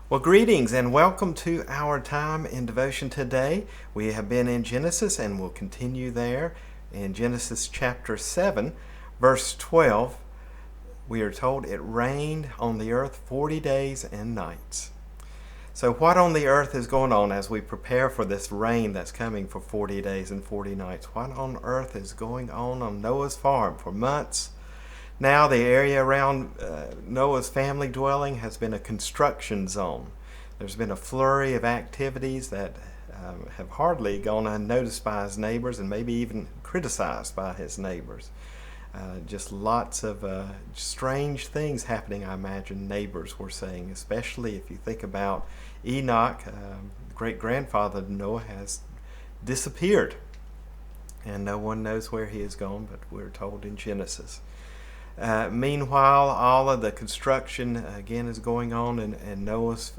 Well, greetings and welcome to our time in devotion today. We have been in Genesis and we'll continue there. In Genesis chapter 7, verse 12, we are told it rained on the earth 40 days and nights. So, what on the earth is going on as we prepare for this rain that's coming for 40 days and 40 nights? What on earth is going on Noah's farm for months? Now the area around Noah's family dwelling has been a construction zone. There's been a flurry of activities that have hardly gone unnoticed by his neighbors and maybe even criticized by his neighbors. Just lots of strange things happening, I imagine neighbors were saying, especially if you think about Enoch, great-grandfather of Noah, has disappeared. And no one knows where he is gone, but we're told in Genesis. Meanwhile, all of the construction again is going on in Noah's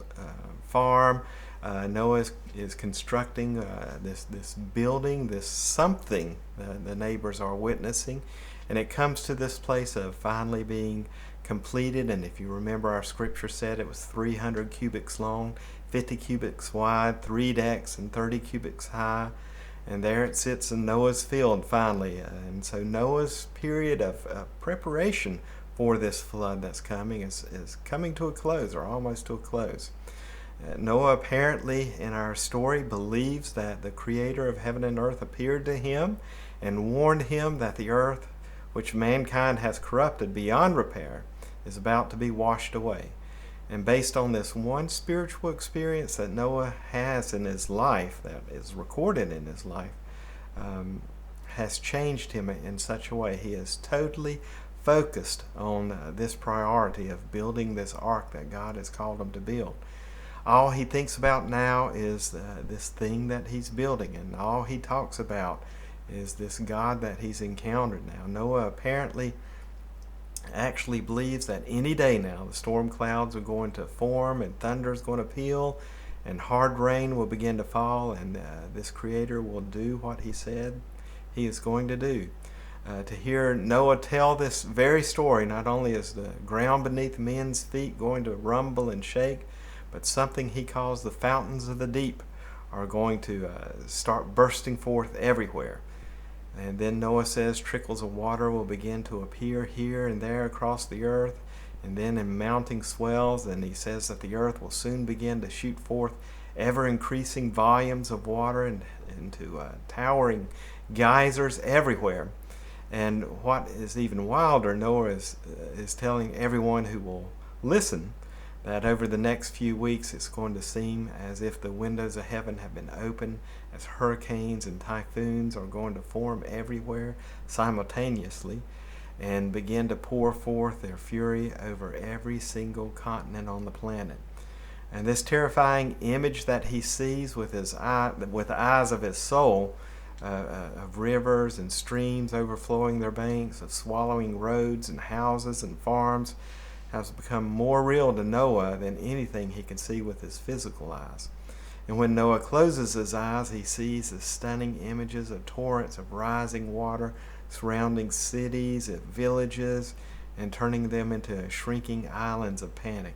farm. Noah is constructing this building, this something the neighbors are witnessing, and it comes to this place of finally being completed. And if you remember, our scripture said it was 300 cubits long, 50 cubits wide, 3 decks, and 30 cubits high. And there it sits in Noah's field finally. And so Noah's period of preparation for this flood that's coming is coming to a close, or almost to a close. Noah apparently, in our story, believes that the creator of heaven and earth appeared to him and warned him that the earth, which mankind has corrupted beyond repair, is about to be washed away. And based on this one spiritual experience that Noah has in his life, that is recorded in his life, has changed him in such a way. He is totally focused on this priority of building this ark that God has called him to build. All he thinks about now is this thing that he's building, and all he talks about is this God that he's encountered now. Noah apparently actually believes that any day now the storm clouds are going to form and thunder is going to peal and hard rain will begin to fall, and this creator will do what he said he is going to do. To hear Noah tell this very story, not only is the ground beneath men's feet going to rumble and shake, but something he calls the fountains of the deep are going to start bursting forth everywhere. And then Noah says trickles of water will begin to appear here and there across the earth, and then in mounting swells. And he says that the earth will soon begin to shoot forth ever-increasing volumes of water and into towering geysers everywhere. And what is even wilder, Noah is telling everyone who will listen that over the next few weeks it's going to seem as if the windows of heaven have been opened, as hurricanes and typhoons are going to form everywhere simultaneously and begin to pour forth their fury over every single continent on the planet. And this terrifying image that he sees with the eyes of his soul, of rivers and streams overflowing their banks, of swallowing roads and houses and farms, has become more real to Noah than anything he can see with his physical eyes. And when Noah closes his eyes, he sees the stunning images of torrents of rising water surrounding cities and villages and turning them into shrinking islands of panic.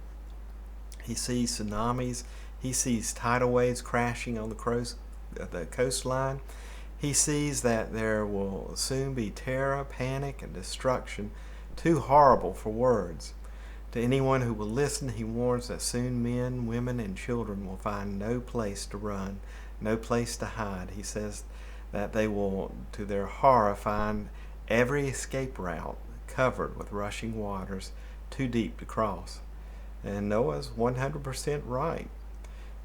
He sees tsunamis. He sees tidal waves crashing on the coastline. He sees that there will soon be terror, panic, and destruction too horrible for words. To anyone who will listen, he warns that soon men, women, and children will find no place to run, no place to hide. He says that they will, to their horror, find every escape route covered with rushing waters too deep to cross. And Noah's 100% right.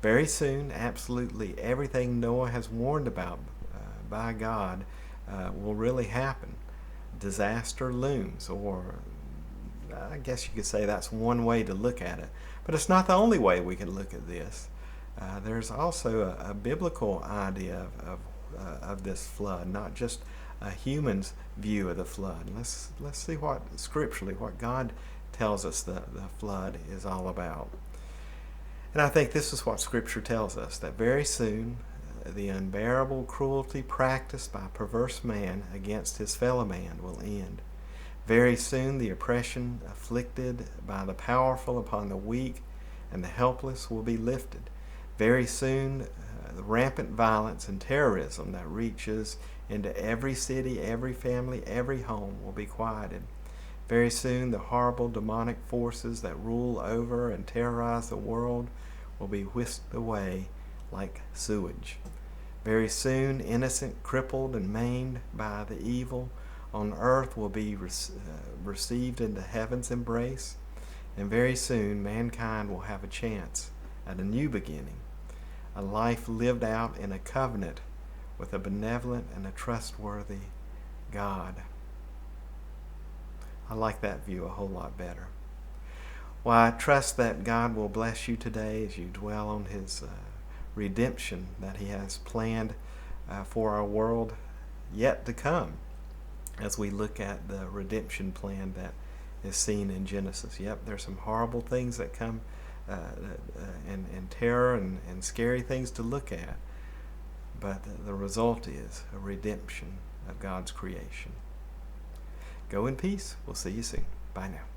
Very soon, absolutely everything Noah has warned about by God will really happen. Disaster looms, or I guess you could say that's one way to look at it. But it's not the only way we can look at this. There's also a biblical idea of this flood, not just a human's view of the flood. Let's see what scripturally, what God tells us the flood is all about. And I think this is what Scripture tells us, that very soon the unbearable cruelty practiced by perverse man against his fellow man will end. Very soon the oppression afflicted by the powerful upon the weak and the helpless will be lifted. Very soon, the rampant violence and terrorism that reaches into every city, every family, every home will be quieted. Very soon, the horrible demonic forces that rule over and terrorize the world will be whisked away like sewage. Very soon, innocent, crippled, and maimed by the evil on earth will be received into heaven's embrace. And very soon, mankind will have a chance at a new beginning, a life lived out in a covenant with a benevolent and a trustworthy God. I like that view a whole lot better. Well, I trust that God will bless you today as you dwell on His redemption that He has planned for our world yet to come, as we look at the redemption plan that is seen in Genesis. Yep, there's some horrible things that come and terror and scary things to look at, but the result is a redemption of God's creation. Go in peace. We'll see you soon. Bye now.